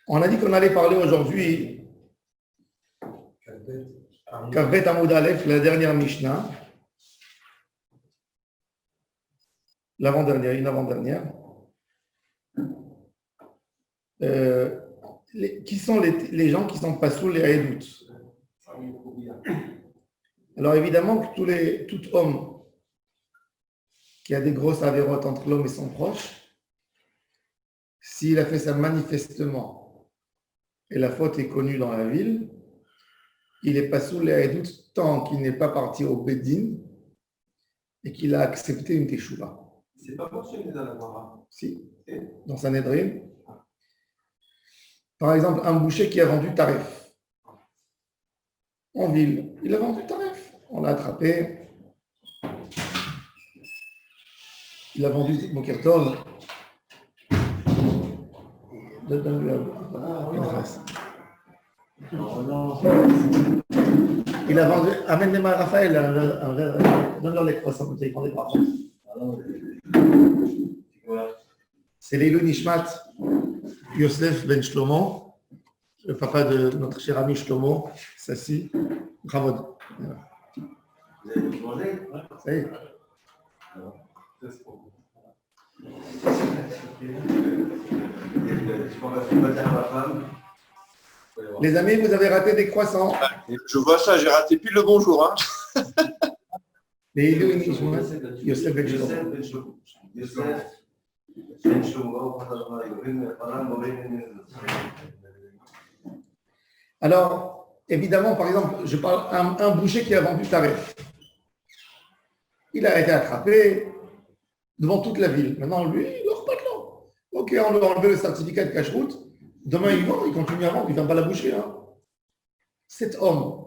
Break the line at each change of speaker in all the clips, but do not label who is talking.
On a dit qu'on allait parler aujourd'hui, Kavbet Amoud Aleph, la dernière Mishnah, l'avant-dernière, une avant-dernière. Qui sont les gens qui sont pas sous les Haïdout? Alors évidemment que tout homme qui a des grosses avérotes entre l'homme et son proche, s'il a fait ça manifestement et la faute est connue dans la ville, il n'est pas sous les Haïdout tant qu'il n'est pas parti au Beddin et qu'il a accepté une teshuva.
C'est pas mentionné dans la Gemara.
Si, dans Sanhedrin. Par exemple, un boucher qui a vendu tarif en ville, il a vendu tarif. On l'a attrapé. Il a vendu Boker Tov. Donne-lui une race. Il a vendu. Amène-les-moi à Raphaël. Donne-leur les croissants, comme ça ils prennent des croissants. C'est l'Eilou Nishmat Yosef Ben Shlomo, le papa de notre cher ami Shlomo, Sassi, Bravod.
Vous avez tout mangé?
Ça y est. Les amis, vous avez raté des croissants.
Je vois ça, j'ai raté pile le bonjour. Hein.
L'Eilou Nishmat Yosef Ben Shlomo. Alors, évidemment, par exemple, je parle un boucher qui a vendu tarif. Il a été attrapé devant toute la ville. Maintenant, lui, il n'offre pas de l'eau. Ok, on lui a enlevé le certificat de cache-route. Demain, il vend, il continue à vendre, il ne vient pas la boucher. Hein. Cet homme,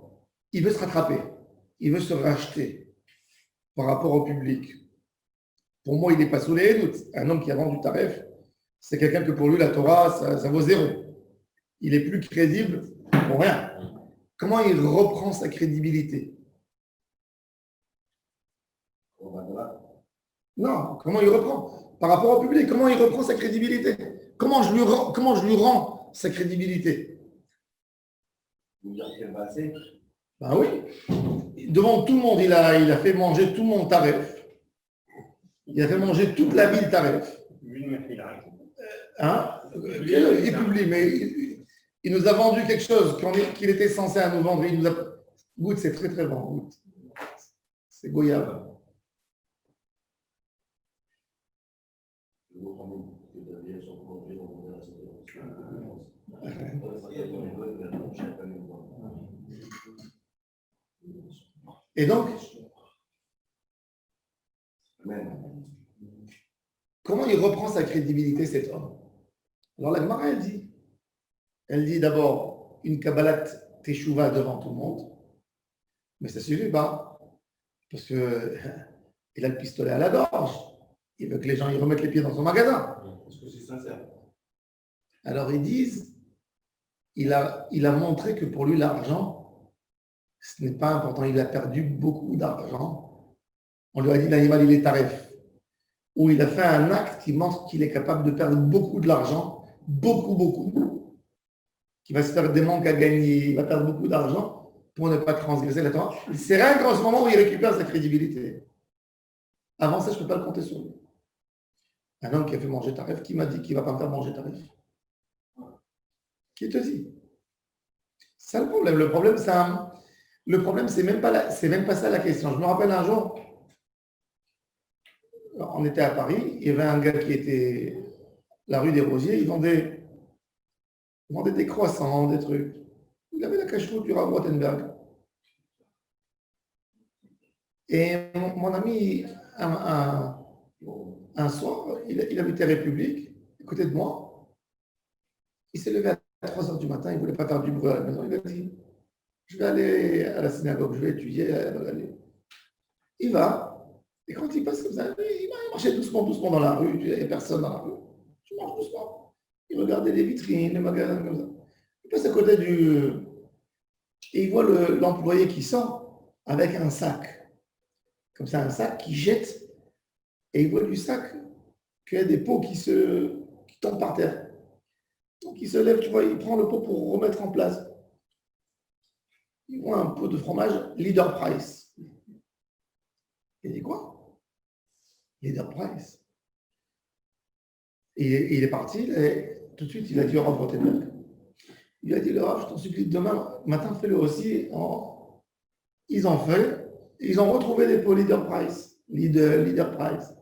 il veut se rattraper. Il veut se racheter par rapport au public. Pour moi, il n'est pas sous les doutes. Un homme qui a vendu tarif, c'est quelqu'un que pour lui, la Torah, ça vaut zéro. Il est plus crédible pour rien. Comment il reprend sa crédibilité? Non, comment il reprend? Par rapport au public, comment il reprend sa crédibilité? Comment je lui rends sa crédibilité? Ben oui. Devant tout le monde, il a fait manger tout le monde tarif. Il a fait manger toute la ville tarif. Hein? Il publie, mais il nous a vendu quelque chose qu'il était censé à nous vendre. Il nous a... Goûte, c'est très très bon. Goûte. C'est goyave. Et donc, comment il reprend sa crédibilité, cet homme? Alors la Gemara, elle dit d'abord une Kabbalat Teshuvah devant tout le monde, mais ça ne suffit pas, parce qu'il a le pistolet à la gorge. Il veut que les gens y remettent les pieds dans son magasin.
Parce que c'est sincère.
Alors ils disent, il a montré que pour lui, l'argent, ce n'est pas important. Il a perdu beaucoup d'argent. On lui a dit, l'animal, il est tarif. Ou il a fait un acte qui montre qu'il est capable de perdre beaucoup de l'argent, beaucoup, qu'il va se faire des manques à gagner, il va perdre beaucoup d'argent pour ne pas transgresser la Torah. C'est rien qu'en ce moment où il récupère sa crédibilité. Avant ça, je ne peux pas le compter sur lui. Un homme qui a fait manger tarif, qui m'a dit qu'il ne va pas me faire manger tarif? Qui te dit? C'est ça le problème. Le problème, c'est même pas ça la question. Je me rappelle un jour, on était à Paris, il y avait un gars qui était la rue des Rosiers, il vendait des croissants, des trucs. Il avait la cache-route du Rav Rothenberg. Et mon ami, un soir, il habitait République, à côté de moi. Il s'est levé à 3 heures du matin, il ne voulait pas faire du bruit à la maison. Il a dit, je vais aller à la synagogue, je vais étudier. Il va. Et quand il passe comme ça, il marchait doucement dans la rue. Il n'y avait personne dans la rue. Je marche doucement. Il regardait les vitrines, les magasins comme ça. Il passe à côté et il voit l'employé qui sort avec un sac. Comme ça, un sac qui jette. Et il voit du sac qu'il y a des pots qui tombent par terre. Donc il se lève, tu vois, il prend le pot pour remettre en place. Il voit un pot de fromage Leader Price. Il dit quoi? Leader Price. Et il est parti, et tout de suite, il a dit au Rav Rothenberg. Il a dit, le Rav, je t'en supplie, demain matin, fais-le aussi. Ils ont fait, ils ont retrouvé des pots Leader Price. Leader Price.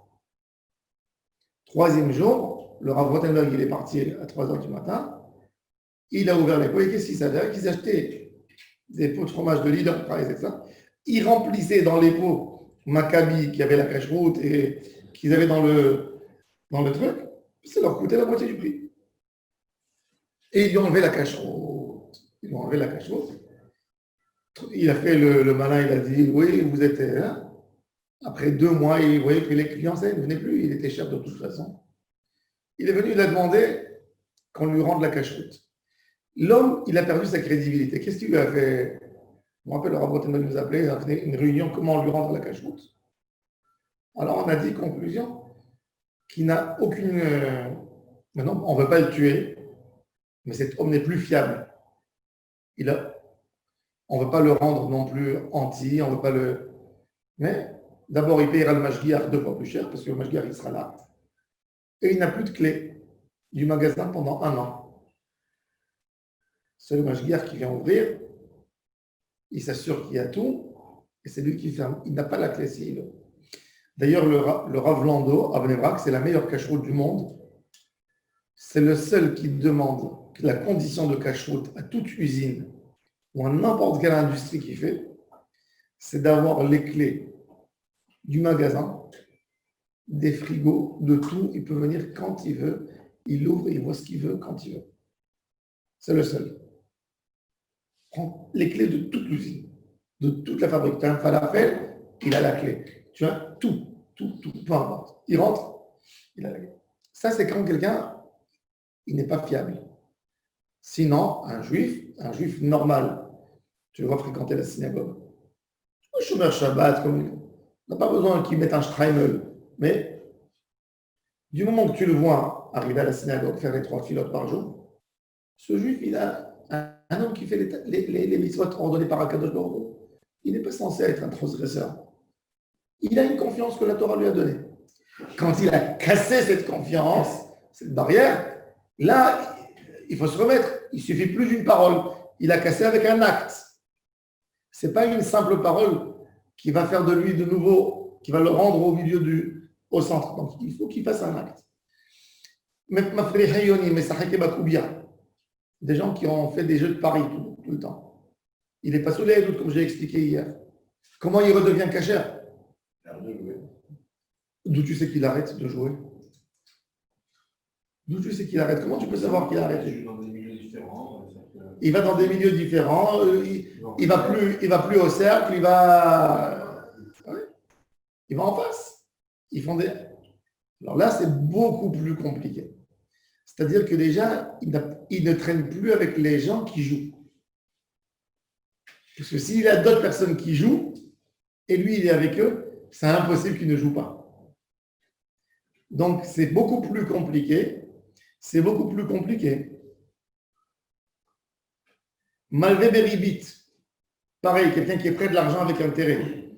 Troisième jour, le Rav Rothenberg, il est parti à 3 heures du matin. Il a ouvert les pots, et qu'est-ce qu'il s'avère? Qu'ils achetaient des pots de fromage de Leader Price et ça. Ils remplissaient dans les pots Maccabi qui avait la cache-route et qu'ils avaient dans le truc. Ça leur coûtait la moitié du prix. Et ils lui ont enlevé la cache-route. Ils lui ont enlevé la cache-route. Il a fait le malin, il a dit, oui, vous êtes là. Après 2 mois, il voyait que les clients, ça ne venaient plus, il était cher de toute façon. Il est venu, il a demandé qu'on lui rende la cache-route. L'homme, il a perdu sa crédibilité. Qu'est-ce qu'il lui a fait? Je me rappelle, le Rav Rothenberg nous appelait, il a fait une réunion, comment lui rendre la cache-route. Alors on a dit, conclusion, qu'il n'a aucune... Maintenant, on ne veut pas le tuer, mais cet homme n'est plus fiable. On ne veut pas le rendre non plus anti, on ne veut pas le... Mais d'abord, il payera le mashgiach 2 fois plus cher, parce que le mashgiach, il sera là. Et il n'a plus de clé du magasin pendant 1 an. C'est le mashgiach qui vient ouvrir, il s'assure qu'il y a tout, et c'est lui qui ferme. Il n'a pas la clé s'il veut. D'ailleurs, le Rav Lando, à Bnei Brak, c'est la meilleure cache-route du monde. C'est le seul qui demande la condition de cache-route à toute usine ou à n'importe quelle industrie qui fait, c'est d'avoir les clés du magasin, des frigos, de tout. Il peut venir quand il veut, il ouvre et il voit ce qu'il veut quand il veut. C'est le seul. Prends les clés de toute l'usine, de toute la fabrique. Tu as un falafel, il a la clé. Tu as tout, peu importe. Il rentre, il a la clé. Ça, c'est quand quelqu'un, il n'est pas fiable. Sinon, un juif normal, tu le vois fréquenter la synagogue. Un chômeur Shabbat, comme il n'a pas besoin qu'il mette un Streimel, mais du moment que tu le vois arriver à la synagogue, faire les 3 filotes par jour, ce juif, il a un homme qui fait les mitzvot ordonnées par Akadosh Baruch Hu. Il n'est pas censé être un transgresseur. Il a une confiance que la Torah lui a donnée. Quand il a cassé cette confiance, cette barrière, là, il faut se remettre. Il suffit plus d'une parole. Il a cassé avec un acte. Ce n'est pas une simple parole qui va faire de lui de nouveau, qui va le rendre au centre. Donc, il faut qu'il fasse un acte. Des gens qui ont fait des jeux de paris tout le temps. Il n'est pas sous les doutes, comme j'ai expliqué hier. Comment il redevient cachère? D'où tu sais qu'il arrête de jouer? D'où tu sais qu'il arrête? Comment tu peux savoir qu'il arrête? Il va dans des milieux différents, il va plus au cercle, il va en face. Alors là, c'est beaucoup plus compliqué. C'est-à-dire que déjà, il ne traîne plus avec les gens qui jouent. Parce que s'il a d'autres personnes qui jouent, et lui, il est avec eux, c'est impossible qu'il ne joue pas. Donc, c'est beaucoup plus compliqué. C'est beaucoup plus compliqué. Malvé Beribit, pareil, quelqu'un qui est prêt de l'argent avec intérêt.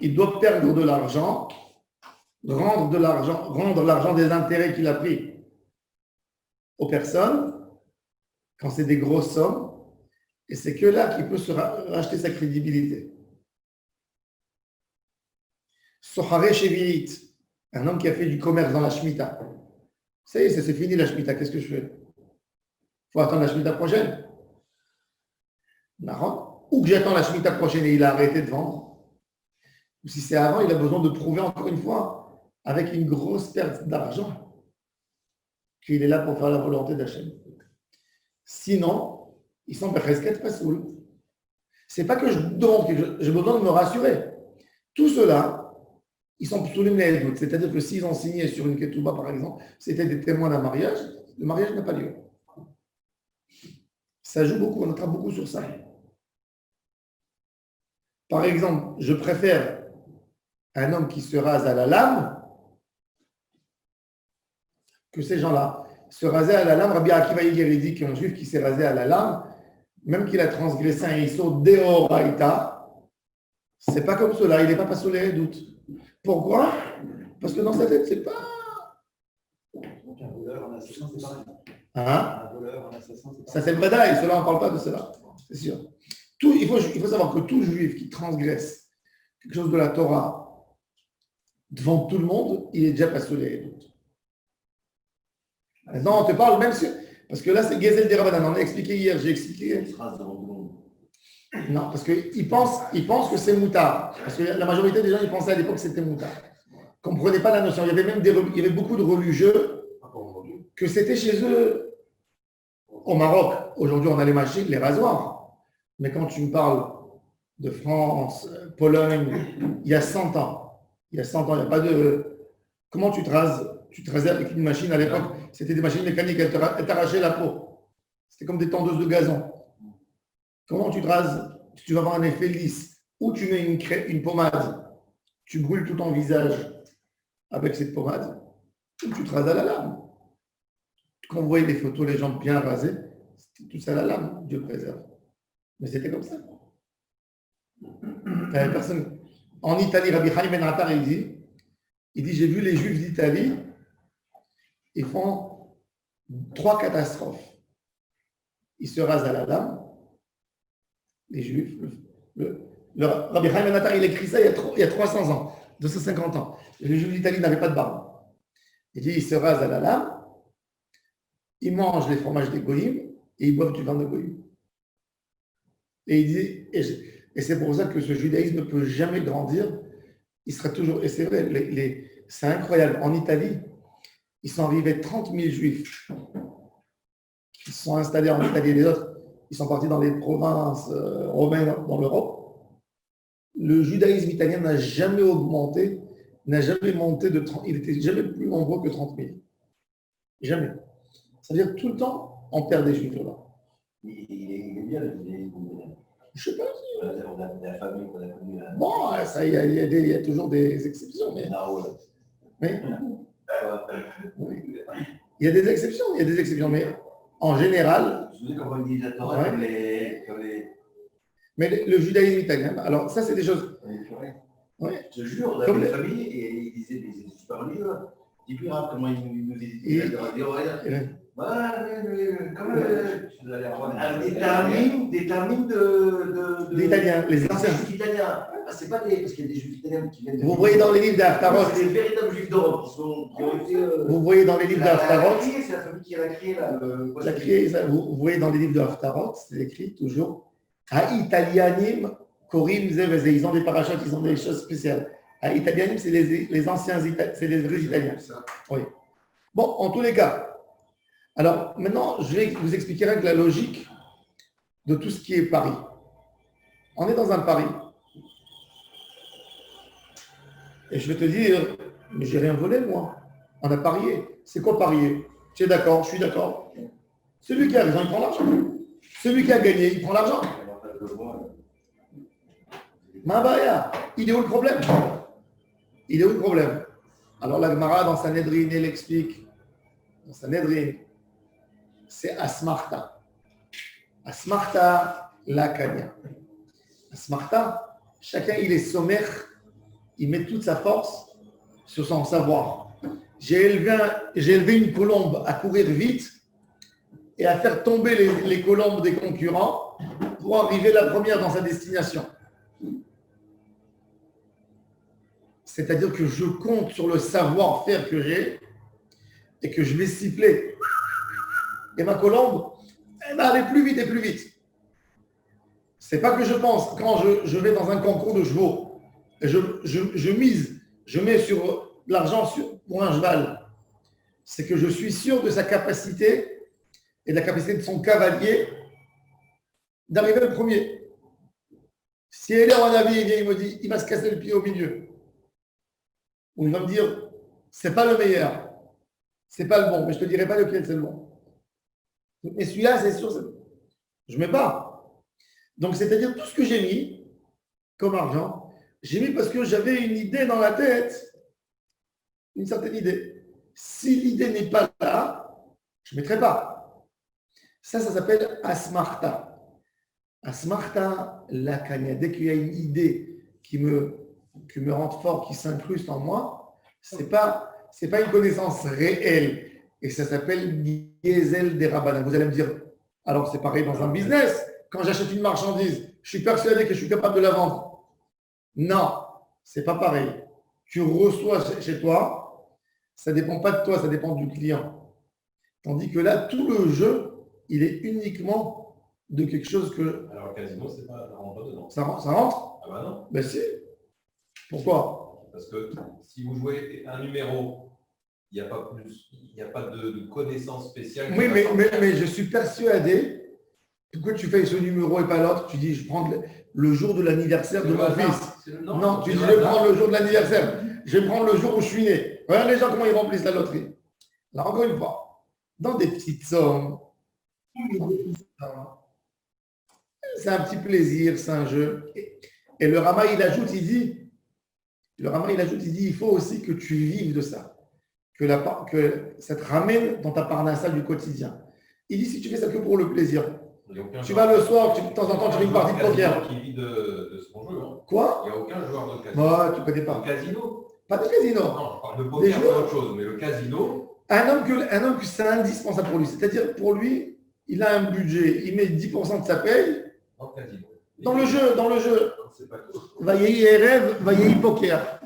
Il doit perdre de l'argent, rendre l'argent des intérêts qu'il a pris aux personnes, quand c'est des grosses sommes, et c'est que là qu'il peut se racheter sa crédibilité. Sohare Shevirit, un homme qui a fait du commerce dans la Shemitah. Ça y est, c'est fini la Shemitah, qu'est-ce que je fais? Il faut attendre la Shemitah prochaine. Ou que j'attends la Shemitah prochaine et il a arrêté de vendre. Ou si c'est avant, il a besoin de prouver encore une fois, avec une grosse perte d'argent, qu'il est là pour faire la volonté d'Hachem. Sinon, ils sont presque pas saouls. C'est pas que je demande que j'ai besoin de me rassurer. Tout cela, ils sont sous les doutes. C'est-à-dire que s'ils ont signé sur une ketouba, par exemple, c'était des témoins d'un mariage, le mariage n'a pas lieu. Ça joue beaucoup, on notera beaucoup sur ça. Par exemple, je préfère un homme qui se rase à la lame que ces gens-là. se raser à la lame. Rabbi Akiva Iger dit qu'un juif qui s'est rasé à la lame, même qu'il a transgressé un issur deoraita, c'est pas comme cela, il n'est pas passé les doutes. Pourquoi? Parce que dans sa tête, c'est pas.
Donc un voleur, un assassin, c'est pareil.
Hein?
Un voleur, un assassin, c'est pareil.
Ça, c'est le badaï, cela, on ne parle pas de cela, c'est sûr. Il faut savoir que tout juif qui transgresse quelque chose de la Torah devant tout le monde, il est déjà passé les doutes. Maintenant, on te parle même si. Parce que là, c'est Gezel des Rabbanan. On a expliqué hier, j'ai expliqué.
Il se rase devant tout le monde.
Non, parce qu'ils pensent que c'est moutard. Parce que la majorité des gens, ils pensaient à l'époque que c'était moutard. Ils ne comprenaient pas la notion. Il y avait même il y avait beaucoup de religieux que c'était chez eux. Au Maroc, aujourd'hui, on a les machines, les rasoirs. Mais quand tu me parles de France, Pologne, il y a 100 ans. Il y a 100 ans, il n'y a pas de. Comment tu te rases? Tu te rasais avec une machine à l'époque. C'était des machines mécaniques, elles t'arrachaient la peau. C'était comme des tondeuses de gazon. Comment tu te rases? Tu vas avoir un effet lisse. Ou tu mets une pommade, tu brûles tout ton visage avec cette pommade, ou tu te rases à la lame. Quand vous voyez les photos, les gens bien rasés, c'était tout ça à la lame, Dieu préserve. Mais c'était comme ça. Personne. En Italie, Rabbi Chaim Ben Attar, il dit, j'ai vu les Juifs d'Italie, ils font 3 catastrophes. Ils se rasent à la lame, les Juifs. Le Rabbi Chaim Ben Attar, il écrit ça il y a 300 ans, 250 ans. Les Juifs d'Italie n'avaient pas de barbe. Il dit, ils se rasent à la lame, ils mangent les fromages des goïms et ils boivent du vin de goïm. Et il dit, et c'est pour ça que ce judaïsme ne peut jamais grandir. Il sera toujours, et c'est vrai, c'est incroyable. En Italie, ils sont arrivés 30 000 juifs qui se sont installés en Italie et les autres, ils sont partis dans les provinces romaines dans l'Europe. Le judaïsme italien n'a jamais augmenté, n'a jamais monté de 30 000. Il n'était jamais plus nombreux que 30 000. Jamais. C'est-à-dire tout le temps, on perd des juifs là-bas.
Il est bien le judaïsme.
Je ne sais pas.
La famille qu'on a connue.
Bon, ça, il y a toujours des exceptions. Mais... Oui. Il y a des exceptions, mais en général.
Je vous dis comment il dit la Torah, comme les.
Mais le judaïsme italien, alors ça, c'est des choses.
Oui. Je jure, on avait une famille et il disait des super livres. Il dit comment il nous visite. Il dit, des termines
d'Italiens, les anciens.
Italiens. C'est pas des. Parce qu'il y a des juifs italiens qui viennent de.
Vous voyez dans les livres d'Haftarot.
C'est des véritables juifs d'Europe qui ont été.
Vous voyez dans les livres d'Haftarot.
C'est la famille qui l'a créé là.
Vous voyez dans les livres d'Haftarot, c'est écrit toujours à Italianim, Korim, Zeveze. Ils ont des parachutes, ils ont des choses spéciales. À Italianim, c'est les anciens Italiens, c'est les vrais Italiens. Oui. Bon, en tous les cas. Alors, maintenant, je vais vous expliquer avec la logique de tout ce qui est pari. On est dans un pari. Et je vais te dire, mais j'ai rien volé, moi. On a parié. C'est quoi parier? Tu es d'accord? Je suis d'accord. Celui qui a raison, il prend l'argent. Celui qui a gagné, il prend l'argent. Mabaya, il est où le problème? Il est où le problème? Alors, la Gemara, dans sa Nedrine, elle explique. Dans sa Nedrine, c'est Asmarta. Asmarta, la Kanya. Asmarta, chacun il est sommaire, il met toute sa force sur son savoir. J'ai élevé une colombe à courir vite et à faire tomber les colombes des concurrents pour arriver la première dans sa destination. C'est-à-dire que je compte sur le savoir-faire que j'ai et que je vais siffler. Et ma colombe, elle va aller plus vite et plus vite. C'est pas que je pense, quand je vais dans un concours de chevaux, je mise, je mets sur de l'argent pour un cheval, c'est que je suis sûr de sa capacité et de la capacité de son cavalier d'arriver le premier. Si elle est en avis, il me dit, il va se casser le pied au milieu. Ou il va me dire, c'est pas le meilleur, c'est pas le bon, mais je te dirai pas lequel c'est le bon. Mais celui-là, c'est sûr, je ne mets pas. Donc, c'est-à-dire tout ce que j'ai mis comme argent, j'ai mis parce que j'avais une idée dans la tête, une certaine idée. Si l'idée n'est pas là, Je ne mettrai pas. Ça s'appelle asmarta. Asmarta lakania. Dès qu'il y a une idée qui me rend fort, qui s'incruste en moi, ce n'est pas une connaissance réelle. Et ça s'appelle Gezel des Rabbanan. Vous allez me dire, alors c'est pareil dans un business. Quand j'achète une marchandise, je suis persuadé que je suis capable de la vendre. Non, c'est pas pareil. Tu reçois chez toi, ça ne dépend pas de toi, ça dépend du client. Tandis que là, tout le jeu, il est uniquement de quelque chose que...
Alors le casino, ça rentre pas dedans.
Ça rentre?
Ah bah non.
Ben si. Pourquoi?
Parce que si vous jouez un numéro, il n'y a pas de connaissance spéciale.
Oui, mais je suis persuadé. Pourquoi tu fais ce numéro et pas l'autre? Tu dis, je prends le jour de l'anniversaire de mon fils. Non, tu dis, je vais prendre le jour de l'anniversaire. Je vais prendre le jour où je suis né. Regarde les gens comment ils remplissent la loterie. Alors, encore une fois, dans des petites sommes, c'est un petit plaisir, c'est un jeu. Et le Rama, il ajoute, il dit, il faut aussi que tu vives de ça. Que ça te ramène dans ta parnassa du quotidien. Il dit, si tu fais ça que pour le plaisir, tu vas le soir, de temps en temps, tu fais une partie de poker.
Qui vit de son jeu. Hein.
Quoi?
Il n'y a aucun joueur de casino.
Moi, tu ne connais pas.
Le casino?
Pas de casino.
Non, je parle de poker, c'est autre chose, mais le casino.
Un homme que c'est indispensable pour lui. C'est-à-dire, pour lui, il a un budget, il met 10% de sa paye.
Dans le casino.
Dans le jeu.
C'est pas tout.
Vaillez rêve, vaillez poker.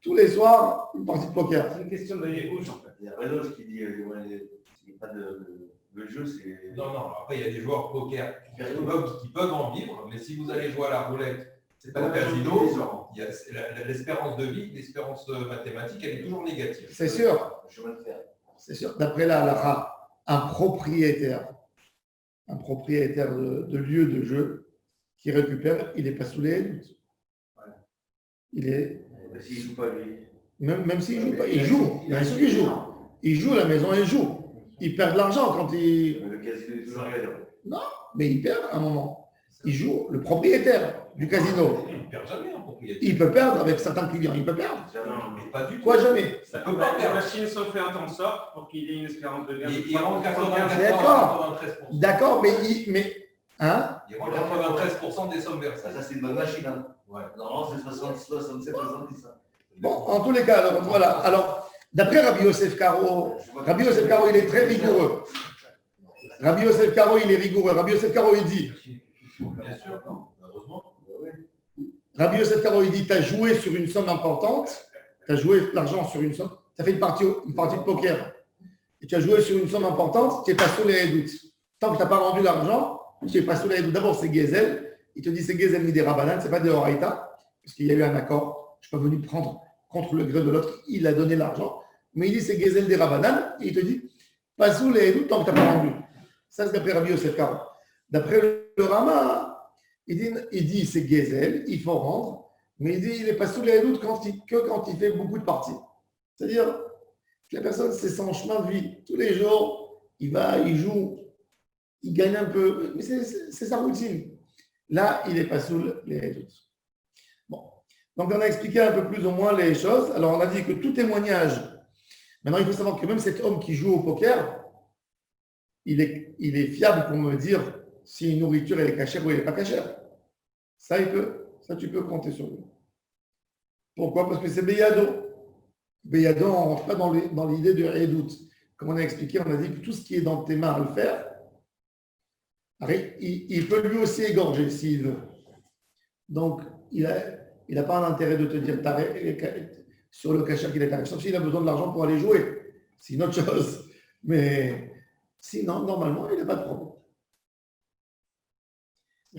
Tous les soirs, une partie de poker.
C'est une question de rouge en fait. Il y a Renaud qui dit pas le jeu, c'est.
Non, après il y a des joueurs poker qui peuvent en vivre, mais si vous allez jouer à la roulette, c'est pas le casino, il y a l'espérance de vie, l'espérance mathématique, elle est toujours négative.
C'est sûr.
Le chemin de fer.
C'est sûr. D'après la halakha, un propriétaire de lieu de jeu qui récupère, il n'est pas sous les doutes. Il est.
S'il ne joue pas, lui.
Même s'il ne joue pas, il joue. Bien sûr qu'il joue. Il joue, la maison, il joue. Il perd de l'argent quand il.
Le casino est toujours gagnant.
Non, mais il perd à un moment. Il joue, le propriétaire du casino.
Il ne perd jamais un propriétaire.
Il peut perdre avec certains clients, il peut perdre.
Non,
mais pas du tout.
Quoi, jamais?
Ça peut pas
La
perdre.
machine se fait un temps de sorte pour qu'il ait une espérance de vie.
Il rend 93%.
D'accord, mais hein?
Il rend 93% des sommes versées.
Ça, c'est une bonne machine. Hein.
Ouais.
Normalement, c'est 67, 70.
Bon, en tous les cas, alors voilà. Alors, d'après Rabbi Yosef Karo, il est très rigoureux. Rabbi Yosef Karo, il est rigoureux. Rabbi Yosef Karo, il dit.
Bien sûr, heureusement.
Rabbi Yosef Karo, il dit, tu as joué sur une somme importante, tu as joué l'argent sur une somme, tu as fait une partie de poker, et tu as joué sur une somme importante, tu n'es pas sous les doutes. Tant que tu n'as pas rendu l'argent, tu n'es pas sous les doutes. D'abord, c'est Gezel. Il te dit, c'est Gezel ni des Rabbanan, ce n'est pas des Horaïta, parce qu'il y a eu un accord. Je ne suis pas venu prendre contre le gré de l'autre, il a donné l'argent. Mais il dit, c'est Gezel des Rabbanan, et il te dit, pas sous les doutes tant que tu n'as pas rendu. Ça, c'est d'après Rabbi Yosef Karo. D'après le Rama, il dit c'est Gezel, il faut rendre, mais il dit il n'est pas sous les doutes que quand il fait beaucoup de parties. C'est-à-dire que la personne, c'est son chemin de vie. Tous les jours, il va, il joue, il gagne un peu, mais c'est sa routine. Là, il n'est pas sous les doutes. Bon. Donc, on a expliqué un peu plus ou moins les choses. Alors, on a dit que tout témoignage, maintenant, il faut savoir que même cet homme qui joue au poker, il est fiable pour me dire si une nourriture elle est cachère ou elle n'est pas cachère. Ça, tu peux compter sur lui. Pourquoi? Parce que c'est Beyado. Beyado, on ne rentre pas dans l'idée de redoute. Comme on a expliqué, on a dit que tout ce qui est dans tes mains à le faire, il peut lui aussi égorger s'il veut. Donc, il n'a pas un intérêt de te dire sur le cachère qu'il est tarif, sauf s'il a besoin de l'argent pour aller jouer. C'est une autre chose. Mais sinon, normalement, il n'a pas de problème.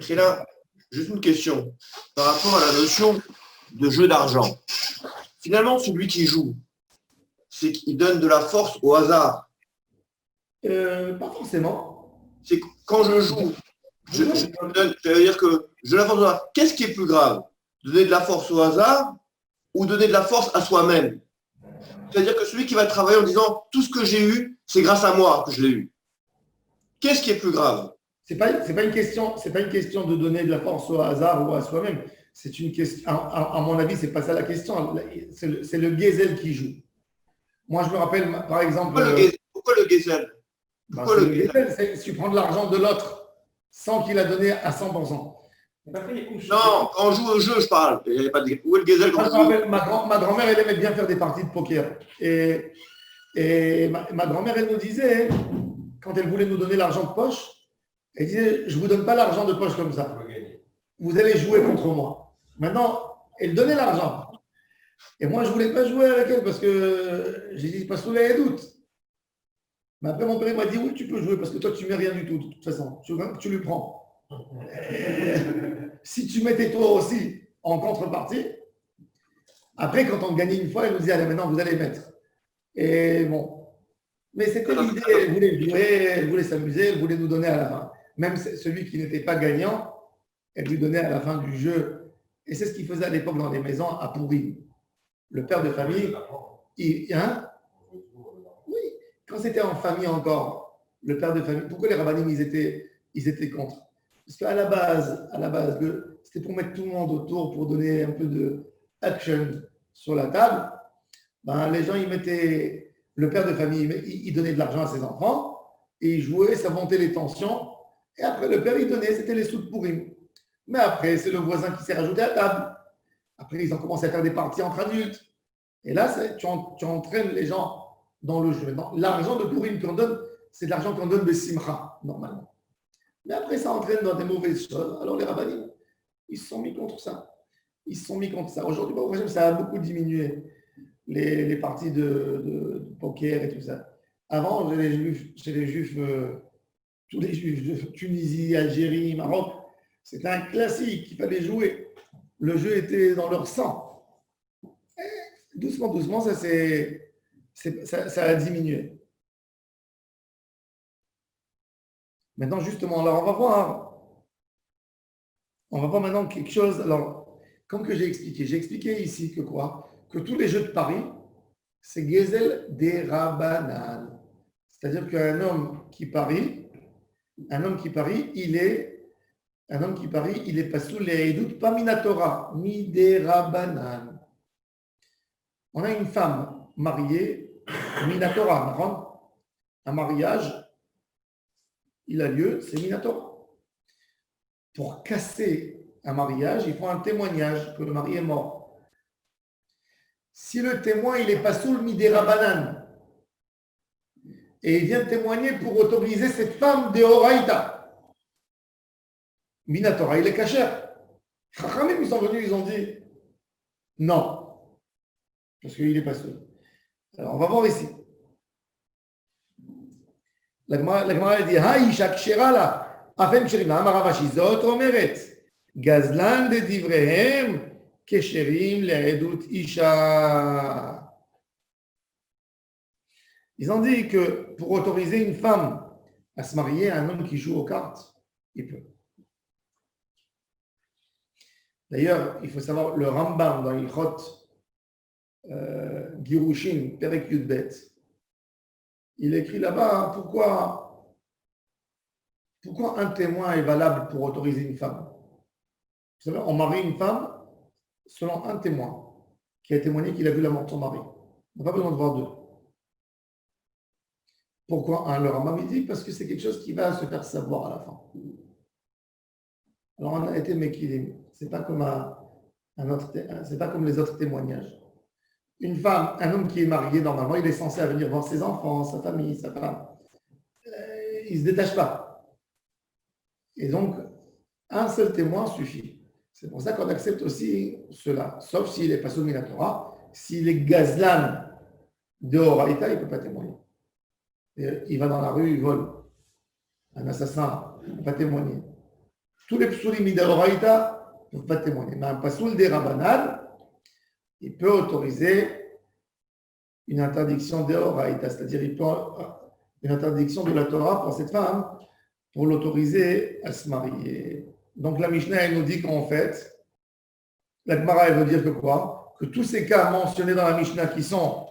Et là, juste une question par rapport à la notion de jeu d'argent. Finalement, celui qui joue, c'est qu'il donne de la force au hasard.
Pas forcément.
C'est que quand je joue, ça veut dire que je donne la force au hasard. Qu'est-ce qui est plus grave? Donner de la force au hasard ou donner de la force à soi-même? C'est-à-dire que celui qui va travailler en disant tout ce que j'ai eu, c'est grâce à moi que je l'ai eu. Qu'est-ce qui est plus grave?
C'est pas une question de donner de la force au hasard ou à soi-même. C'est une question, à mon avis, c'est pas ça la question. C'est le Gezel qui joue. Moi, je me rappelle, par exemple.
Pourquoi le Gezel?
Ben, c'est le Gezel, c'est si tu prends de l'argent de l'autre sans qu'il a donné à 100%.
Non, quand on joue au jeu, je parle. Il y avait pas de... Où est le Gezel quand
Moi, je me rappelle, ma grand-mère, elle aimait bien faire des parties de poker. Et ma grand-mère, elle nous disait, quand elle voulait nous donner l'argent de poche, elle disait, je ne vous donne pas l'argent de poche comme ça. Vous allez jouer contre moi. Maintenant, elle donnait l'argent. Et moi, je ne voulais pas jouer avec elle parce que j'ai dit, pas sous les doutes. Mais après, mon père m'a dit, oui, tu peux jouer parce que toi, tu ne mets rien du tout, de toute façon. Tu lui prends. Si tu mettais toi aussi en contrepartie, après, quand on gagnait une fois, elle nous dit, allez, maintenant, vous allez mettre. Et bon. Mais c'était l'idée, elle voulait jouer, elle voulait s'amuser, elle voulait nous donner à la fin. Même celui qui n'était pas gagnant, elle lui donnait à la fin du jeu. Et c'est ce qu'il faisait à l'époque dans les maisons à Pourim. Le père de famille, oui, quand c'était en famille encore, le père de famille, pourquoi les rabbinim, ils étaient contre? Parce qu'à la base, c'était pour mettre tout le monde autour, pour donner un peu de action sur la table. Ben, les gens, ils mettaient, le père de famille, il donnait de l'argent à ses enfants, et il jouait, ça montait les tensions, et après le père, il donnait, c'était les sous de Pourim. Mais après, c'est le voisin qui s'est rajouté à table. Après, ils ont commencé à faire des parties entre adultes. Et là, tu entraînes les gens dans le jeu. L'argent de Pourim qu'on donne, c'est de l'argent qu'on donne de Simcha, normalement. Mais après, ça entraîne dans des mauvaises choses. Alors les rabbinim, ils se sont mis contre ça. Aujourd'hui, ça a beaucoup diminué, les parties de poker et tout ça. Avant, chez les juifs, tous les juifs de Tunisie, Algérie, Maroc, c'était un classique, il fallait jouer. Le jeu était dans leur sang. Et doucement, ça a diminué. Maintenant, justement, alors on va voir maintenant quelque chose. Alors, comme que j'ai expliqué ici que quoi? Que tous les jeux de paris, c'est Gezel des Rabbanan. C'est-à-dire qu'un homme qui parie, il est pas sous les doutes, pas minatora, mi des Rabbanan. On a une femme mariée, minatora, un mariage, il a lieu, c'est minatora. Pour casser un mariage, il faut un témoignage que le mari est mort. Si le témoin, il est pas sous le midera banane et il vient témoigner pour autoriser cette femme de Horaïta, minatora, il est cachère. Chachamim, ils sont venus, ils ont dit non, parce qu'il n'est pas seul. Alors, on va voir ici. La Gemara dit Haïcha kshera afin ksherim la amar Ravashi zot omeret gazlan de divrehem kesherim le'edut isha. Ils ont dit que pour autoriser une femme à se marier à un homme qui joue aux cartes, il peut. D'ailleurs, il faut savoir, le Rambam dans Ilchot Girushin Perek Yudbet, il écrit là-bas pourquoi un témoin est valable pour autoriser une femme. Vous savez, on marie une femme selon un témoin qui a témoigné qu'il a vu la mort de son mari. On n'a pas besoin de voir deux. Pourquoi un? Le Rambam dit parce que c'est quelque chose qui va se faire savoir à la fin. Alors on a été méquilim. C'est pas comme c'est pas comme les autres témoignages. Une femme, un homme qui est marié, normalement, il est censé venir voir ses enfants, sa famille, sa femme. Il ne se détache pas. Et donc, un seul témoin suffit. C'est pour ça qu'on accepte aussi cela. Sauf s'il est pas soumis à la Torah. S'il est gazlan de Horaïta, il ne peut pas témoigner. Il va dans la rue, il vole. Un assassin, il ne peut pas témoigner. Tous les psulim de Horaïta ne peuvent pas témoigner. Mais un pasoul des Rabbanan, il peut autoriser une interdiction de Horaïta, c'est-à-dire une interdiction de la Torah pour cette femme, pour l'autoriser à se marier. Donc la Mishnah, elle nous dit qu'en fait, la Gemara, elle veut dire que quoi? Que tous ces cas mentionnés dans la Mishnah qui sont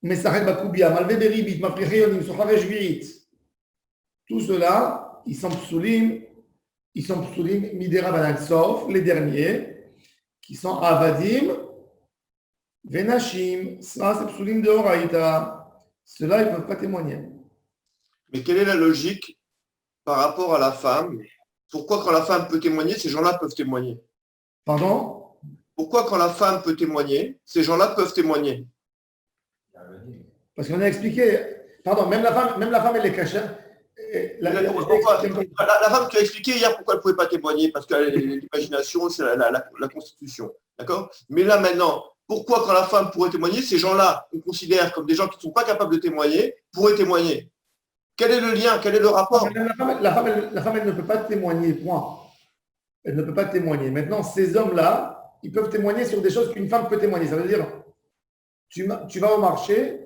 Mesachet Bakubia, Malvé Beribit, Mafricheyonim, Sochare Shvirit, tout cela, ils sont psulim midera banan, sauf les derniers, qui sont Avadim, Venashim, ça c'est psulim de Horaïta. Ceux-là, ils ne peuvent pas témoigner.
Mais quelle est la logique par rapport à la femme? Pourquoi quand la femme peut témoigner, ces gens-là peuvent témoigner?
Pardon?
Pourquoi quand la femme peut témoigner, ces gens-là peuvent témoigner?
Parce qu'on a expliqué, pardon, même la femme, elle est cachée.
La femme, tu as expliqué hier pourquoi elle ne pouvait pas témoigner, parce que l'imagination, c'est la Constitution. D'accord? Mais là, maintenant, pourquoi quand la femme pourrait témoigner, ces gens-là, on considère comme des gens qui ne sont pas capables de témoigner, pourraient témoigner? Quel est le lien? Quel est le rapport?
La femme, elle ne peut pas témoigner, point. Elle ne peut pas témoigner. Maintenant, ces hommes-là, ils peuvent témoigner sur des choses qu'une femme peut témoigner. Ça veut dire, tu vas au marché,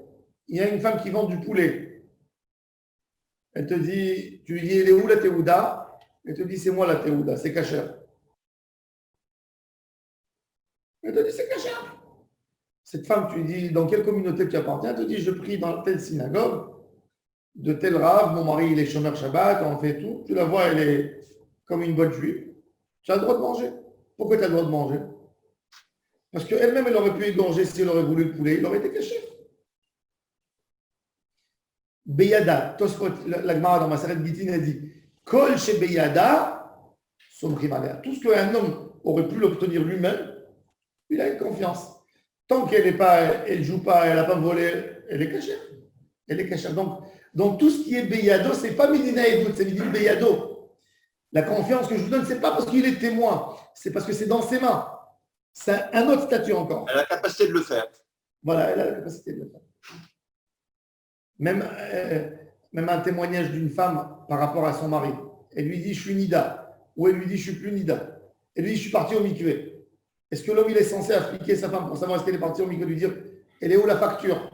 il y a une femme qui vend du poulet. Elle te dit, tu lui dis, elle est où la théouda? Elle te dit, c'est moi la théouda, c'est cachère. Elle te dit, c'est cachère. Cette femme, tu lui dis, dans quelle communauté tu appartiens? Elle te dit, je prie dans telle synagogue, de tel rave, mon mari, il est chômeur Shabbat, on fait tout. Tu la vois, elle est comme une bonne juive. Tu as le droit de manger. Pourquoi tu as le droit de manger? Parce qu'elle-même, elle aurait pu égorger si elle aurait voulu le poulet, il aurait été caché. Beyada, la Gemara dans ma Maseret Gitin a dit Kol chez Beyada, somrim alea. Tout ce qu'un homme aurait pu l'obtenir lui-même, il a une confiance. Tant qu'elle ne joue pas, elle n'a pas volé, elle est cachée. Elle est cachée. Donc tout ce qui est Beyado, ce n'est pas Medina Edut, c'est Medina Beyado. La confiance que je vous donne, ce n'est pas parce qu'il est témoin, c'est parce que c'est dans ses mains. C'est un autre statut encore.
Elle a la capacité de le faire.
Voilà, elle a la capacité de le faire. Même un témoignage d'une femme par rapport à son mari. Elle lui dit, je suis Nida. Ou elle lui dit, je ne suis plus Nida. Elle lui dit, je suis parti au mikvé. Est-ce que l'homme, il est censé appliquer sa femme pour savoir est-ce qu'elle est partie au mikvé, lui dire, elle est où la facture?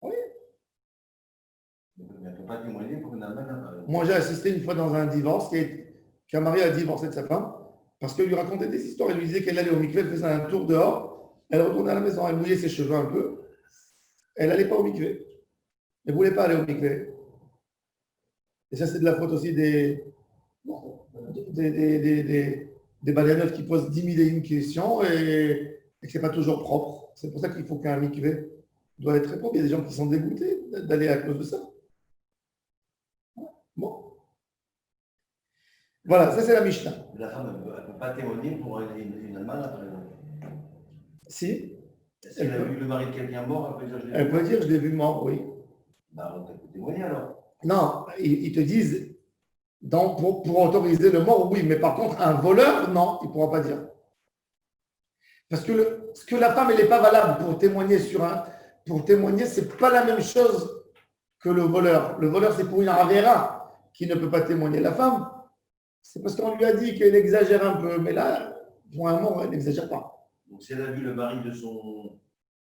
Oui.
Elle ne peut pas témoigner pour une amène.
Moi, j'ai assisté une fois dans un divorce qu'un mari a divorcé de sa femme parce qu'elle lui racontait des histoires. Elle lui disait qu'elle allait au mikvé, elle faisait un tour dehors, elle retournait à la maison, elle mouillait ses cheveux un peu. Elle n'allait pas au mikvé. Elle ne voulait pas aller au mikvé. Et ça, c'est de la faute aussi des balayaneufs qui posent 10 000 et une questions et que ce n'est pas toujours propre. C'est pour ça qu'il faut qu'un mikvé doit être très propre. Il y a des gens qui sont dégoûtés d'aller à cause de ça. Bon. Voilà, ça c'est la Mishnah.
La femme, elle ne peut pas témoigner pour une Allemande, par exemple.
Si.
Si elle a vu le mari de quelqu'un mort,
elle peut dire je l'ai vu mort, oui.
Bah, elle peut témoigner alors.
Non, ils te disent pour autoriser le mort, oui, mais par contre, un voleur, non, il ne pourra pas dire. Parce que ce que la femme, elle n'est pas valable pour témoigner ce n'est pas la même chose que le voleur. Le voleur, c'est pour une Avera qui ne peut pas témoigner. La femme, c'est parce qu'on lui a dit qu'elle exagère un peu, mais là, pour un mort, elle n'exagère pas.
Donc, si elle a vu le mari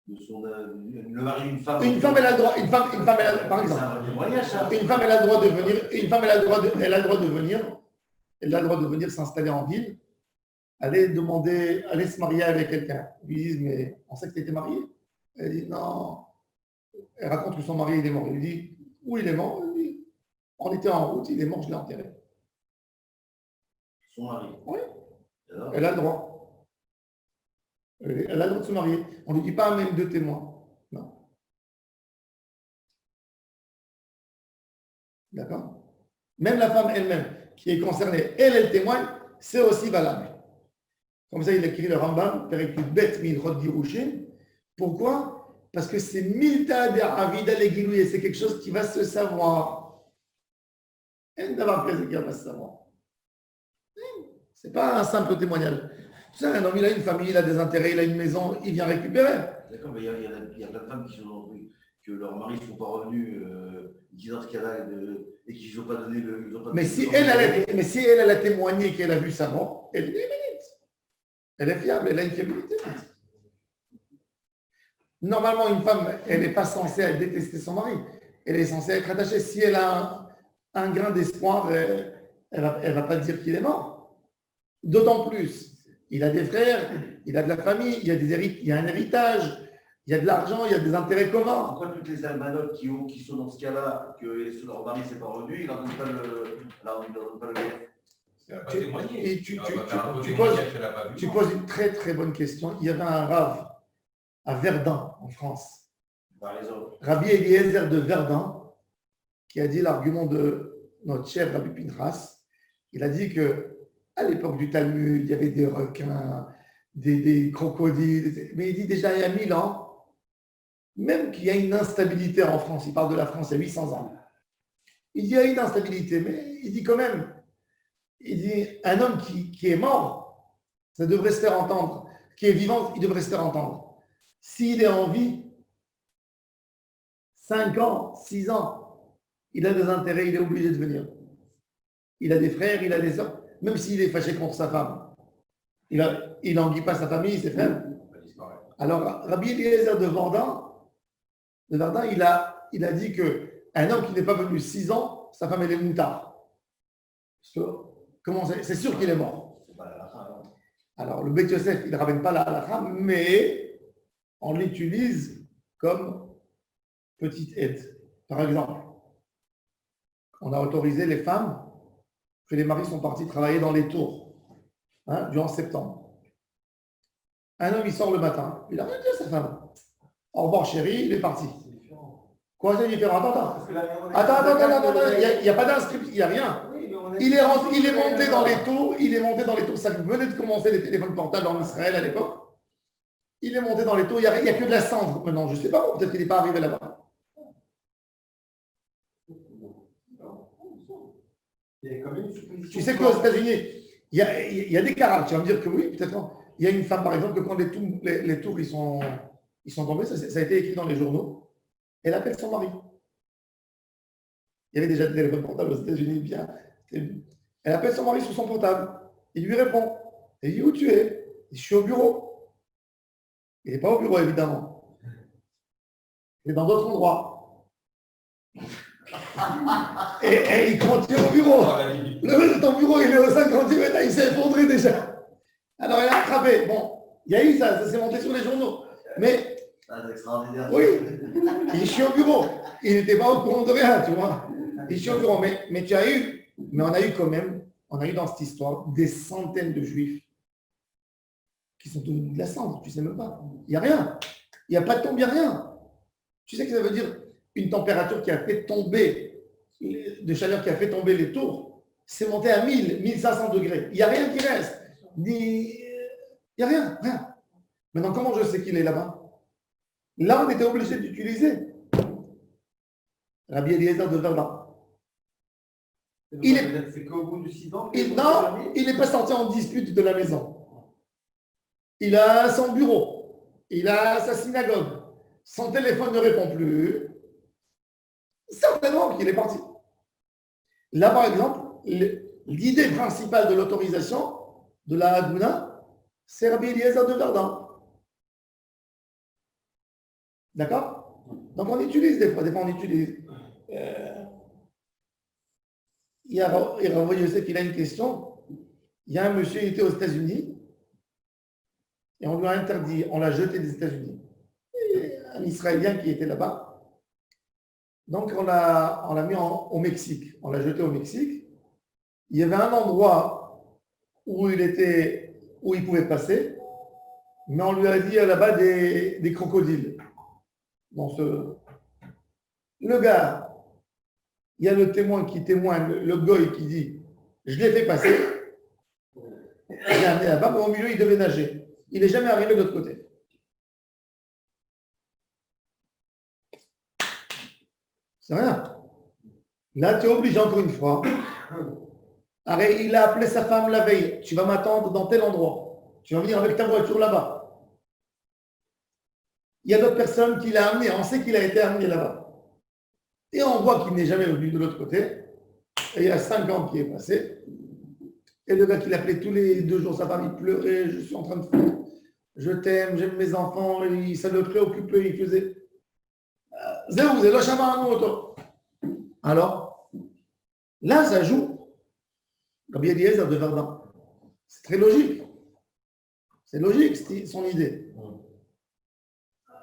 le mari d'une femme.
Une femme, elle a le droit, par exemple. Une femme, elle a le droit de venir, elle a le droit de venir s'installer en ville, aller se marier avec quelqu'un. Ils lui disent, mais on sait que tu étais mariée? Elle dit, non. Elle raconte que son mari, il est mort. Il lui dit, où il est mort? Elle dit, on était en route, il est mort, je l'ai enterré.
Son mari?
Oui. Elle a le droit. Elle a le droit de se marier. On ne lui dit pas même deux témoins. Non. D'accord? Même la femme elle-même qui est concernée, elle témoigne, c'est aussi valable. Comme ça, il a écrit le Rambam, Perikut Bet Milchot Girushin. Pourquoi? Parce que c'est Milta de Avida Legilouye, et c'est quelque chose qui va se savoir. Elle ne va pas qui va se savoir. Ce n'est pas un simple témoignage. Tu sais, un homme, il a une famille, il a des intérêts, il a une maison, il vient récupérer.
D'accord, mais il y a plein de femmes que leurs maris ne sont pas revenus, qui dans ce cas-là, et qui ne ont pas donné le.
Mais si elle a témoigné qu'elle a vu sa mort, elle est mérite. Elle est fiable, elle a une fiabilité. Normalement, une femme, elle n'est pas censée détester son mari. Elle est censée être attachée. Si elle a un grain d'espoir, elle ne va pas dire qu'il est mort. D'autant plus. Il a des frères, il a de la famille, il y a un héritage, il y a de l'argent, il y a des intérêts communs.
Pourquoi toutes les almanotes qui sont dans ce cas-là, que leur mari ne s'est pas revenu, ils n'en donnent pas le.
Tu poses une très très bonne question. Il y avait un rave à Verdun, en France. Rabbi Eliezer de Verdun, qui a dit l'argument de notre cher Rabbi Pinchas. Il a dit que à l'époque du Talmud, il y avait des requins, des crocodiles, mais il dit déjà il y a 1000 ans, même qu'il y a une instabilité en France, il parle de la France il y a 800 ans. Il dit il y a une instabilité, mais il dit quand même, il dit un homme qui est mort, ça devrait se faire entendre, qui est vivant, il devrait se faire entendre. S'il est en vie, 5 ans, 6 ans, il a des intérêts, il est obligé de venir. Il a des frères, il a des sœurs, même s'il est fâché contre sa femme. Il n'enguille pas sa famille, ses frères. Alors, Rabbi Eliezer de Verdun, il a dit qu'un homme qui n'est pas venu 6 ans, sa femme elle est moutard. Comment c'est sûr qu'il est mort. Alors, le Beit Yosef, il ne ramène pas la halakha, mais on l'utilise comme petite aide. Par exemple, on a autorisé les femmes que les maris sont partis travailler dans les tours durant septembre. Un homme, il sort le matin, il a rien dit à sa femme. Au revoir chérie, il est parti. Quoi, c'est différent? Attends, il n'y a pas d'inscription, il n'y a rien. Il est monté dans les tours, ça venait de commencer les téléphones portables en Israël à l'époque. Il est monté dans les tours, il n'y a que de la cendre maintenant, je ne sais pas, peut-être qu'il n'est pas arrivé là-bas. Tu sais qu'aux États-Unis, il y a des cas. Tu vas me dire que oui, peut-être non. Il y a une femme, par exemple, que quand les tours ils sont tombés, ça a été écrit dans les journaux, elle appelle son mari. Il y avait déjà des téléphones portables aux États-Unis, bien. Elle appelle son mari sur son portable. Il lui répond. Elle dit où tu es? Je suis au bureau. Il n'est pas au bureau, évidemment. Il est dans d'autres endroits. Et il continue au bureau. Ton bureau, il est au 50 mètres, il s'est effondré déjà. Alors, il a attrapé. Bon, il y a eu ça s'est monté sur les journaux. Mais, oui, il est au bureau. Il n'était pas au courant de rien, tu vois. Il est au bureau. Mais on a eu quand même, dans cette histoire, des centaines de juifs qui sont devenus de la cendre. Tu ne sais même pas. Il n'y a rien. Il n'y a pas de tombe, il n'y a rien. Tu sais que ça veut dire une température qui a fait tomber, de chaleur qui a fait tomber les tours, c'est monté à 1500 degrés. Il n'y a rien qui reste. Il n'y a rien. Maintenant, comment je sais qu'il est là-bas? Là, on était obligé d'utiliser Rabbi Eliezer de Verdun.
C'est qu'au bout de 6 ans.
Non, il n'est pas sorti en dispute de la maison. Il a son bureau. Il a sa synagogue. Son téléphone ne répond plus. Certainement qu'il est parti. Là, par exemple, l'idée principale de l'autorisation de la Haguna, c'est Rabbi Eliezer de Verdun. D'accord? Donc, on utilise des fois on utilise. Il y a Rav Yosef, il a une question. Il y a un monsieur, il était aux États-Unis et on lui a interdit, on l'a jeté des États-Unis. Un Israélien qui était là-bas. Donc, on l'a mis au Mexique. On l'a jeté au Mexique. Il y avait un endroit où il pouvait passer, mais on lui a dit là-bas des crocodiles. Le gars, il y a le témoin qui témoigne, le goy qui dit « Je l'ai fait passer, je l'ai amené là-bas, mais au milieu, il devait nager. Il n'est jamais arrivé de l'autre côté. » C'est rien. Là, tu es obligé encore une fois. Arrête, il a appelé sa femme la veille. Tu vas m'attendre dans tel endroit. Tu vas venir avec ta voiture là-bas. Il y a d'autres personnes qu'il a amenées. On sait qu'il a été amené là-bas. Et on voit qu'il n'est jamais venu de l'autre côté. Et il y a 5 ans qui est passé. Et le gars qui l'appelait tous les 2 jours, sa femme, il pleurait. Je suis en train de faire. Je t'aime, j'aime mes enfants. Et ça le préoccupait. Il faisait. Alors, là, ça joue. Rabbi Eliezer de Verdun. C'est très logique. C'est logique, c'est son idée.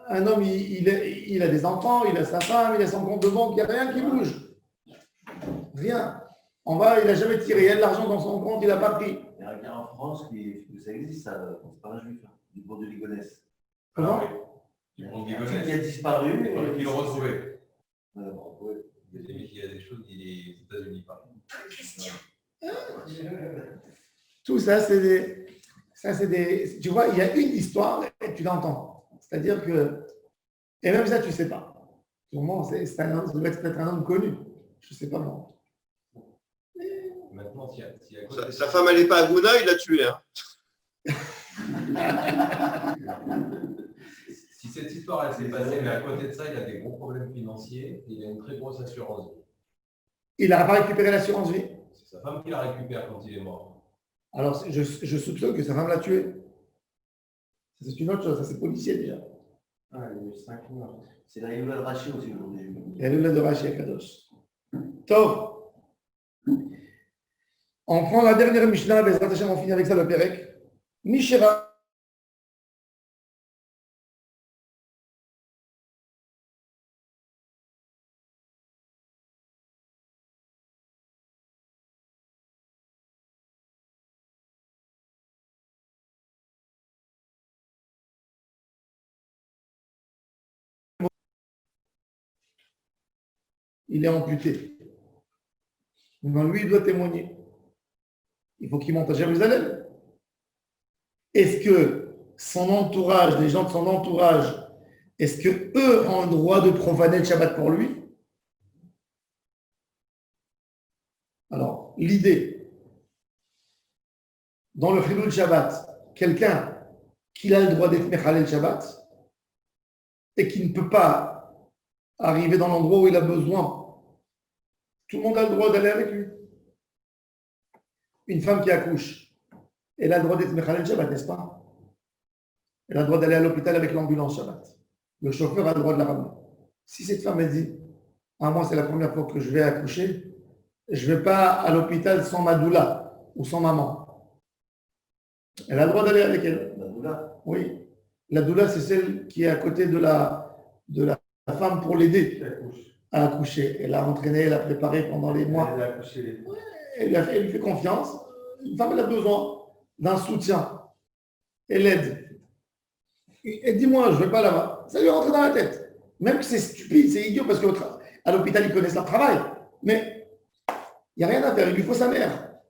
Un homme, il a des enfants, il a sa femme, il a son compte de banque, il n'y a rien qui bouge. Rien. Il n'a jamais tiré. Il y a de l'argent dans son compte, il n'a pas pris.
Il y a un gars en France ça existe, ça. C'est pas un juif, du pont de Ligonnès.
Comment?
Qui a disparu.
Ils l'ont retrouvé. Il y a des choses que les États-Unis parlent.
Tout ça, c'est des. Tu vois, il y a une histoire et tu l'entends. C'est-à-dire que. Et même ça, tu ne sais pas. Sûrement, c'est un homme, ça doit être peut-être un homme connu. Je ne sais pas moi.
Maintenant,
sa femme, elle n'est pas à Gouna, il l'a tué. Hein.
Si cette histoire elle s'est passée, mais à côté de ça, il a des gros problèmes financiers et il a une très grosse assurance vie. Il
n'a pas récupéré l'assurance vie?
C'est sa femme qui la récupère quand il est mort.
Alors, je soupçonne que sa femme l'a tué. C'est une autre chose, ça c'est policier déjà.
Ah, il y a eu 5 mois. C'est la Hélula de Rachi aussi aujourd'hui.
La Hélula de Rachi à Kadosh. Tov. On prend la dernière Mishnah, Bezrat Hashem, on finit avec ça le Pérec. Mishera. Il est amputé. Maintenant, lui, il doit témoigner. Il faut qu'il monte à Jérusalem. Est-ce que son entourage, les gens de son entourage, est-ce qu'eux ont le droit de profaner le Shabbat pour lui? Alors, l'idée, dans le Chilul Shabbat, quelqu'un qui a le droit d'être Mechalel Shabbat et qui ne peut pas arriver dans l'endroit où il a besoin, tout le monde a le droit d'aller avec lui. Une femme qui accouche, elle a le droit d'être Mechalel Shabbat, n'est-ce pas? Elle a le droit d'aller à l'hôpital avec l'ambulance Shabbat. Le chauffeur a le droit de la ramener. Si cette femme, elle dit, moi c'est la première fois que je vais accoucher, je ne vais pas à l'hôpital sans ma doula ou sans maman. Elle a le droit d'aller avec elle.
La doula?
Oui. La doula, c'est celle qui est à côté de la femme pour l'aider à accoucher. Elle a entraîné, elle a préparé pendant les mois.
Elle a accouché.
Elle lui fait confiance. Une femme, elle a besoin d'un soutien. Elle l'aide. Et dis-moi, je ne vais pas là-bas. Ça lui rentre dans la tête. Même que c'est stupide, c'est idiot, parce qu'à l'hôpital, ils connaissent leur travail. Mais il n'y a rien à faire. Il lui faut sa mère.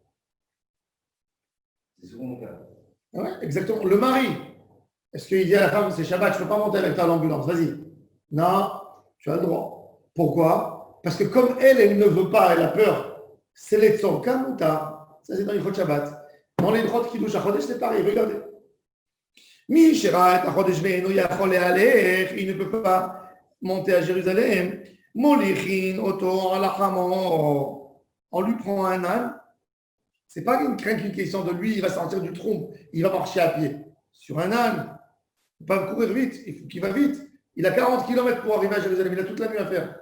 C'est souvent le cas.
Ouais, exactement. Le mari. Est-ce qu'il dit à la femme, c'est Shabbat, je ne peux pas monter avec toi à l'ambulance. Vas-y. Non, tu as le droit. Pourquoi? Parce que comme elle ne veut pas, elle a peur. C'est les tzorkam ou tard. Ça, c'est dans les Chod Shabbat. Dans les droits qui douchent à Chodesh, c'est pareil. Regardez. Mi Shira et Chodesh Ve'enu Yachol Le'alech. Il ne peut pas monter à Jérusalem. Molichin Oto Alachamo. On lui prend un âne. Ce n'est pas une question de lui, il va sortir du trompe. Il va marcher à pied. Sur un âne. Il ne peut pas courir vite. Il faut qu'il va vite. Il a 40 km pour arriver à Jérusalem. Il a toute la nuit à faire.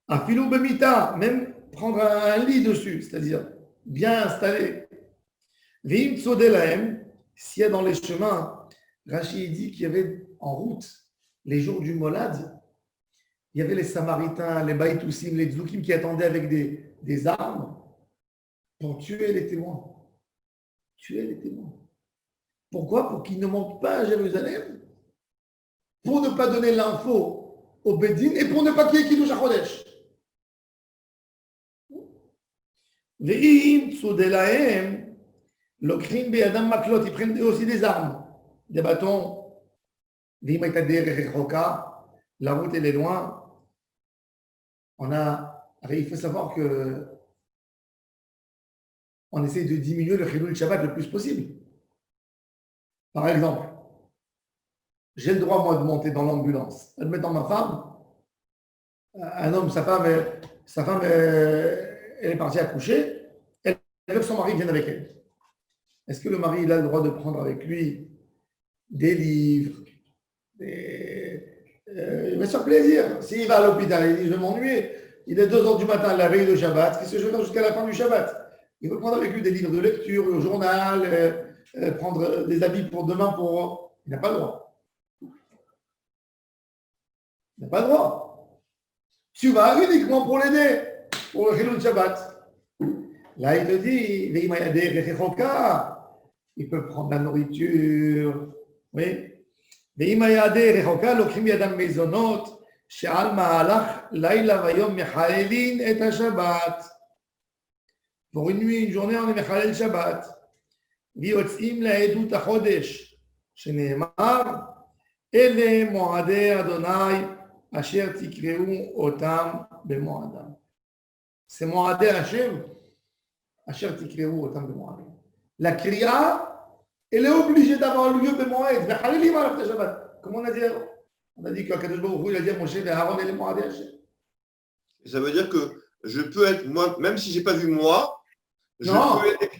Un filou bemita, même prendre un lit dessus, c'est-à-dire bien installé. Vim tsodelaem, s'il y a dans les chemins, Rachid dit qu'il y avait en route, les jours du Molad, il y avait les Samaritains, les Baïtoussim, les Tzoukim qui attendaient avec des armes pour tuer les témoins. Tuer les témoins. Pourquoi? Pour qu'ils ne montent pas à Jérusalem, pour ne pas donner l'info au Bédine et pour ne pas qu'il y ait Kiddush HaChodesh. Ve'im tsudelahem lokrim be'adam maklot, ils prennent aussi des armes, des bâtons. Ve'im aytader rechoka, la route elle est loin. Il faut savoir que on essaie de diminuer le chilul Shabbat le plus possible. Par exemple, j'ai le droit, moi, de monter dans l'ambulance. Admettons ma femme, un homme, sa femme, elle est partie accoucher, elle veut que son mari vienne avec elle. Est-ce que le mari, il a le droit de prendre avec lui des livres, il va se faire plaisir. S'il va à l'hôpital, il dit, je vais m'ennuyer. Il est 2h du matin, la veille de Shabbat, qu'est-ce que je vais faire jusqu'à la fin du Shabbat? Il veut prendre avec lui des livres de lecture, le journal, prendre des habits pour demain. Il n'a pas le droit. Il n'a pas le droit. Tu vas uniquement pour l'aider, pour le Chilul Shabbat. Là, il te dit, il peut prendre la nourriture. Oui. שעל מהלך לילה ויום מחללין את השבת. Pour une nuit, une journée, on est מחלל שבת. ויוצאים לעדות החודש, שנאמר, אלה מועדי אדוני אשר תקראו אותם במועדם. C'est מועדי השם אשר תקראו אותם במועדם. La kriya, elle est obligée d'avoir lieu במועד. מחללים עליו את השבת. Comme on a dit, qu'Akadosh Baruch Hu, il a dit à Moshe, Aaron et les mouadei Hashem.
Ça veut dire que je peux être, moi, même si je n'ai pas vu moi, je peux aider.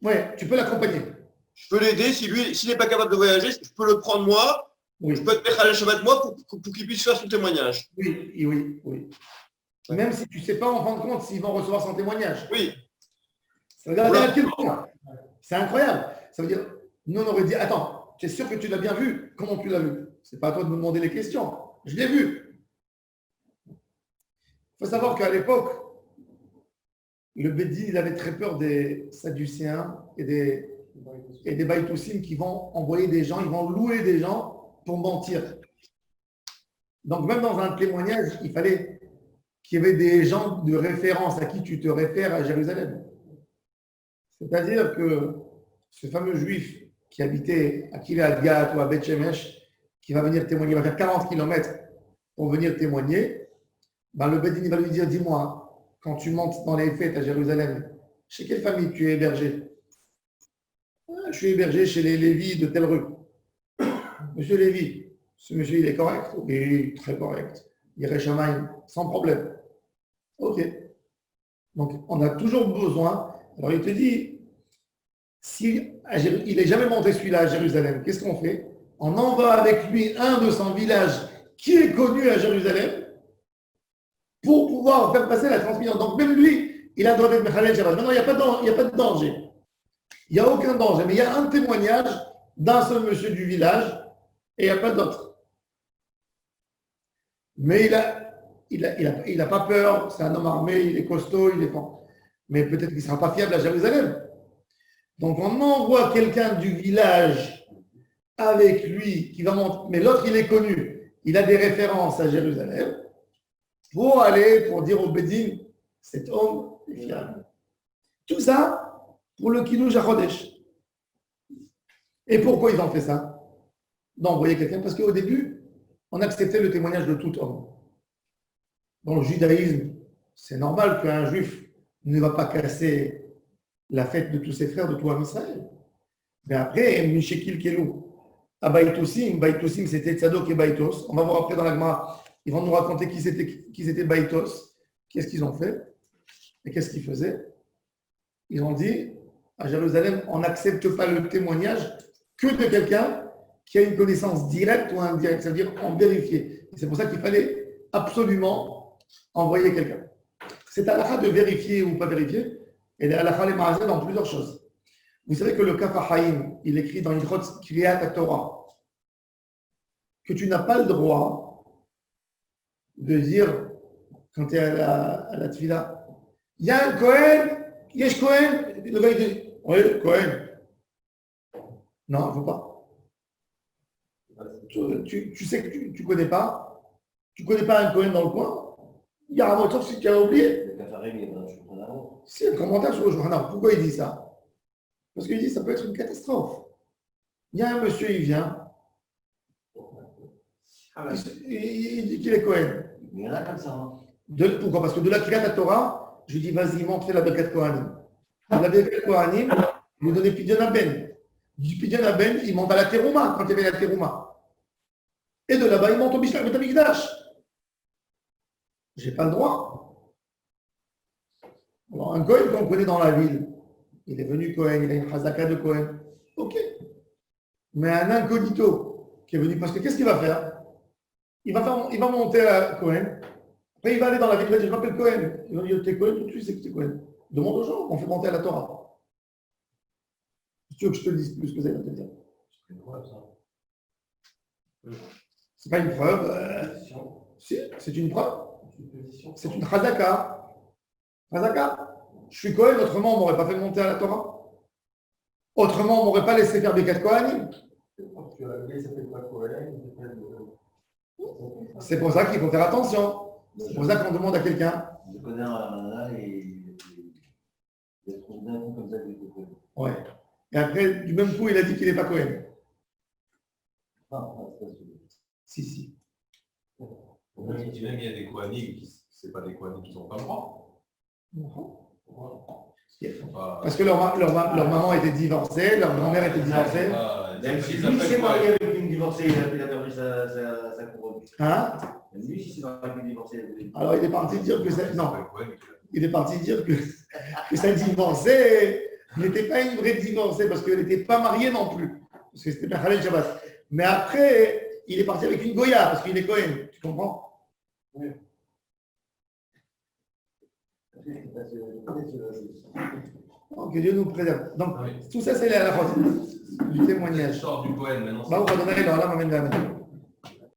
Oui, tu peux l'accompagner.
Je peux l'aider. S'il n'est pas capable de voyager, je peux le prendre moi.
Oui.
Je peux être Mechalel Shabbat moi pour qu'il puisse faire son témoignage.
Oui. Même si tu ne sais pas en rendre compte s'ils vont recevoir son témoignage.
Oui.
Ça veut dire, à quel point. C'est incroyable. Ça veut dire, nous on aurait dit, attends, tu es sûr que tu l'as bien vu? Comment tu l'as vu? Ce n'est pas à toi de me demander les questions. Je l'ai vu. Il faut savoir qu'à l'époque, le Bédine, il avait très peur des Sadducéens et des Baïtoussim qui vont envoyer des gens, ils vont louer des gens pour mentir. Donc même dans un témoignage, il fallait qu'il y avait des gens de référence à qui tu te réfères à Jérusalem. C'est-à-dire que ce fameux juif qui habitait à Kiryat Gat ou à Beth Shemesh, qui va venir témoigner, il va faire 40 km pour venir témoigner, ben le Bédine va lui dire, dis-moi, quand tu montes dans les fêtes à Jérusalem, chez quelle famille tu es hébergé? Je suis hébergé chez les Lévis de telle rue. Monsieur Lévi, ce monsieur, il est correct? Oui, très correct. Yireh Shamayim, sans problème. Ok. Donc, on a toujours besoin. Alors, il te dit, si il n'est jamais monté celui-là à Jérusalem, qu'est-ce qu'on fait? On envoie avec lui un de son village qui est connu à Jérusalem pour pouvoir faire passer la transmission. Donc, même lui, il a le droit d'être Mechalel Shabbat. Maintenant, il n'y a pas de danger. Il n'y a aucun danger. Mais il y a un témoignage d'un seul monsieur du village et il n'y a pas d'autre. Mais il a pas peur. C'est un homme armé, il est costaud, il est fort. Mais peut-être qu'il ne sera pas fiable à Jérusalem. Donc, on envoie quelqu'un du village avec lui qui va monter. Mais l'autre, il est connu. Il a des références à Jérusalem. Pour dire au Bédine, cet homme est fiable. Tout ça pour le Kiddush HaChodesh. Et pourquoi ils ont fait ça? D'envoyer quelqu'un, parce qu'au début, on acceptait le témoignage de tout homme. Dans le judaïsme, c'est normal qu'un juif ne va pas casser la fête de tous ses frères, de tout en Israël. Mais après, Mishekil Kelou, à Baïtosim, c'était Tzadok et Baïtos. On va voir après dans la Gemara. Ils vont nous raconter qui c'était Baïtos, qu'est-ce qu'ils ont fait et qu'est-ce qu'ils faisaient. Ils ont dit, à Jérusalem, on n'accepte pas le témoignage que de quelqu'un qui a une connaissance directe ou indirecte, c'est-à-dire en vérifier. C'est pour ça qu'il fallait absolument envoyer quelqu'un. C'est halakha de vérifier ou pas vérifier, et les halakha les marazé dans plusieurs choses. Vous savez que le Kaf HaChaim, il écrit dans Ilchot Kriyat Torah que tu n'as pas le droit de dire, quand tu es à la tfila, il y a un Kohen, Yesh Kohen, le gars il dit, oui, Kohen. Non, il ne faut pas. Tu sais que tu ne connais pas, un Kohen dans le coin, il y a un moteur si tu as oublié. C'est un commentaire sur le journal. Pourquoi il dit ça? Parce qu'il dit que ça peut être une catastrophe. Il y a un monsieur, il vient, il dit qu'il est Kohen.
Il y en a comme ça. Hein.
Pourquoi? Parce que de la Kriyat Torah, je lui dis, vas-y, montre la Birkat Kohanim. La Birkat Kohanim, il lui donnait Pidyon Aben. Du Pidyon Aben, il monte à la Terouma, quand il y avait la Terouma. Et de là-bas, il monte au Bishlar Bet HaMikdash. Je n'ai pas le droit. Alors, un Kohen qu'on connaît dans la ville, il est venu Kohen, il a une Hazaka de Kohen. Ok. Mais un incognito qui est venu, parce que qu'est-ce qu'il va faire? Il va monter à Cohen. Après, il va aller dans la ville, il va dire, je m'appelle Cohen. Il va dire, t'es Cohen, tout de suite, c'est que t'es Cohen. Demande aux gens, on fait monter à la Torah. Si tu veux que je te le dise plus que ça, il va te dire.
C'est une preuve, ça.
C'est pas une preuve. Si, c'est une preuve. C'est une Hazaka. Hazaka. Je suis Cohen, autrement, on ne m'aurait pas fait monter à la Torah. Autrement, on ne m'aurait pas laissé faire des 4 Kohanim.
Il s'appelle pas Cohen, il s'appelle
C'est pour ça qu'il faut faire attention. C'est pour ça qu'on demande à quelqu'un.
Je connais un là et il a trouvé un coup comme ça qu'il était Cohen.
Ouais. Et après, du même coup, il a dit qu'il n'est pas Cohen.
C'est pas sûr.
Si.
Même il y a des Kohanim c'est pas des Kohanim qui n'ont pas le droit.
Parce que leur maman était divorcée, leur grand-mère était divorcée.
Même si lui s'est marié avec une divorcée, il a perdu sa couronne.
Hein?
Même lui, s'il s'est marié avec une divorcée.
Alors il est parti dire que ça. Non. Il est parti dire que sa divorcée n'était pas une vraie divorcée parce qu'elle n'était pas mariée non plus. Parce que c'était pas Khaled Shabbat. Mais après, il est parti avec une Goya parce qu'il est Cohen. Tu comprends?
Oui.
Que Dieu nous préserve. Donc, tout ça, c'est la fois du témoignage.
Je sors du Cohen maintenant.
Bah, on va donner la